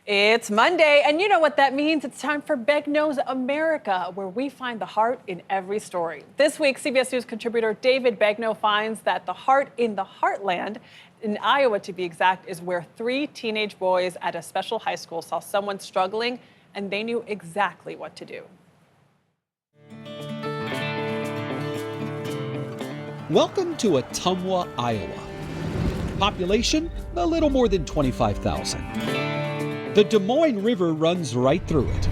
It's Monday, and you know what that means. It's time for Begnaud's America, where we find the heart in every story. This week, CBS News contributor David Begnaud finds that the heart in the heartland, in Iowa to be exact, is where 3 teenage boys at a special high school saw someone struggling, and they knew exactly what to do. Welcome to Ottumwa, Iowa. Population, a little more than 25,000. The Des Moines River runs right through it.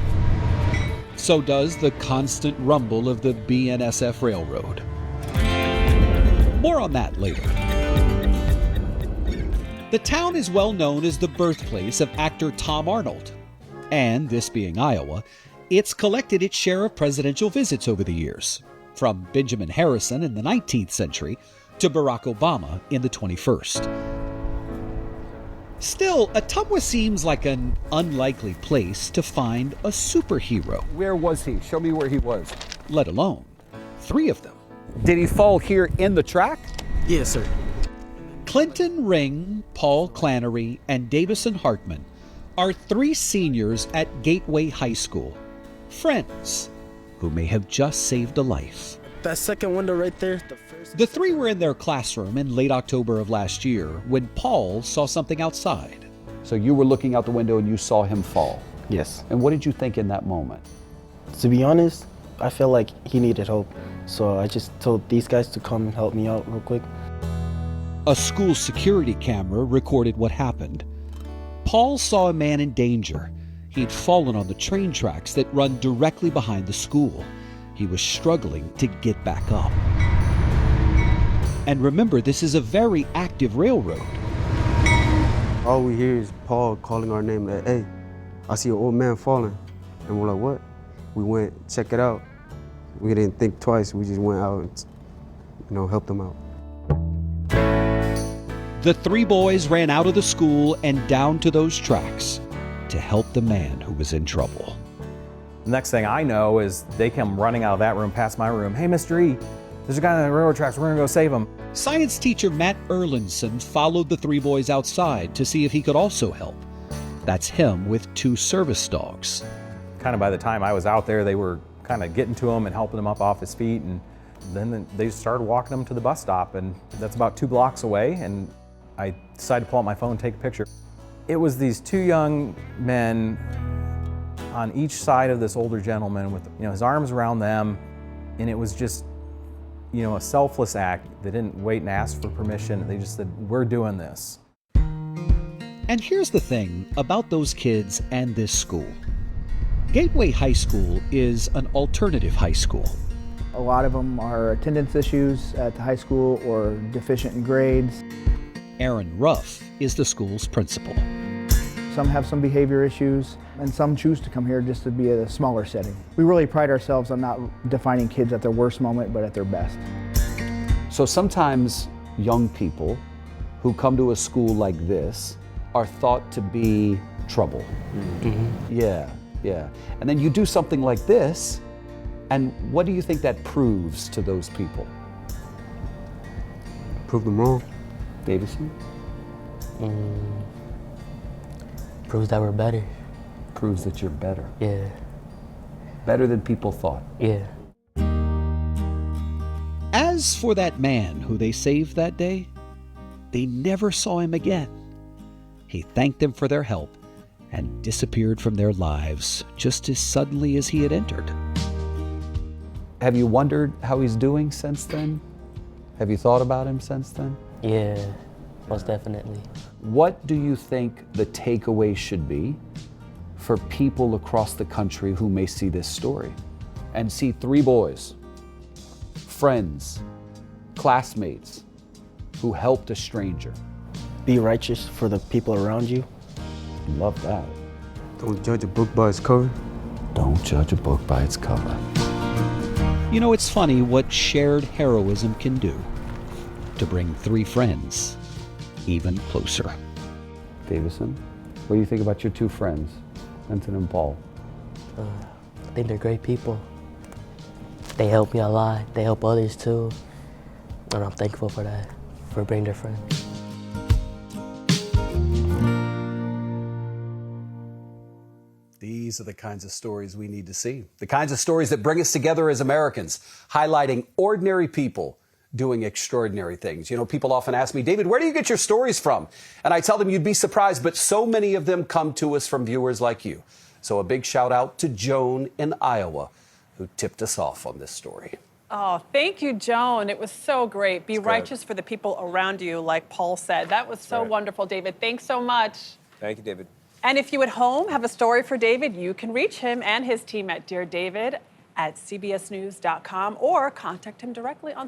So does the constant rumble of the BNSF Railroad. More on that later. The town is well known as the birthplace of actor Tom Arnold. And this being Iowa, it's collected its share of presidential visits over the years, from Benjamin Harrison in the 19th century to Barack Obama in the 21st. Still, Ottumwa seems like an unlikely place to find a superhero. Where was he? Show me where he was. Let alone 3 of them. Did he fall here in the track? Yes, sir. Clinton Ring, Paul Clannery, and Davison Hartman are 3 seniors at Gateway High School, friends who may have just saved a life. That second window right there, The 3 were in their classroom in late October of last year when Paul saw something outside. So you were looking out the window and you saw him fall. Yes. And what did you think in that moment? To be honest, I felt like he needed help. So I just told these guys to come and help me out real quick. A school security camera recorded what happened. Paul saw a man in danger. He'd fallen on the train tracks that run directly behind the school. He was struggling to get back up. And remember, this is a very active railroad. All we hear is Paul calling our name, like, hey, I see an old man falling. And we're like, what? We went, check it out. We didn't think twice, we just went out and, helped them out. The 3 boys ran out of the school and down to those tracks to help the man who was in trouble. The next thing I know is they come running out of that room past my room. Hey, Mr. E, there's a guy on the railroad tracks. We're gonna go save him. Science teacher Matt Erlinson followed the 3 boys outside to see if he could also help. That's him with 2 service dogs. Kind of by the time I was out there, they were kind of getting to him and helping him up off his feet. And then they started walking him to the bus stop. And that's about 2 blocks away. And I decided to pull out my phone and take a picture. It was these 2 young men on each side of this older gentleman with his arms around them. And it was just a selfless act. They didn't wait and ask for permission. They just said, we're doing this. And here's the thing about those kids and this school. Gateway High School is an alternative high school. A lot of them are attendance issues at the high school or deficient in grades. Aaron Ruff is the school's principal. Some have some behavior issues, and some choose to come here just to be at a smaller setting. We really pride ourselves on not defining kids at their worst moment, but at their best. So sometimes young people who come to a school like this are thought to be trouble. Mm-hmm. Yeah. And then you do something like this, and what do you think that proves to those people? Prove them wrong. Davison? Proves that we're better. Proves that you're better. Yeah. Better than people thought. Yeah. As for that man who they saved that day, they never saw him again. He thanked them for their help and disappeared from their lives just as suddenly as he had entered. Have you wondered how he's doing since then? Have you thought about him since then? Yeah, most definitely. What do you think the takeaway should be for people across the country who may see this story and see 3 boys, friends, classmates, who helped a stranger? Be righteous for the people around you. Love that. Don't judge a book by its cover. Don't judge a book by its cover. It's funny what shared heroism can do to bring 3 friends even closer. Davison, what do you think about your 2 friends, Clinton and Paul? I think they're great people. They help me a lot. They help others too. And I'm thankful for that, for bringing their friends. these are the kinds of stories we need to see. The kinds of stories that bring us together as Americans, highlighting ordinary people doing extraordinary things. You know, people often ask me, David, where do you get your stories from? And I tell them you'd be surprised, but so many of them come to us from viewers like you. So a big shout out to Joan in Iowa, who tipped us off on this story. Oh, thank you, Joan. It was so great. Be righteous for the people around you, like Paul said. That was so wonderful, David. Thanks so much. Thank you, David. And if you at home have a story for David, you can reach him and his team at deardavid@cbsnews.com or contact him directly on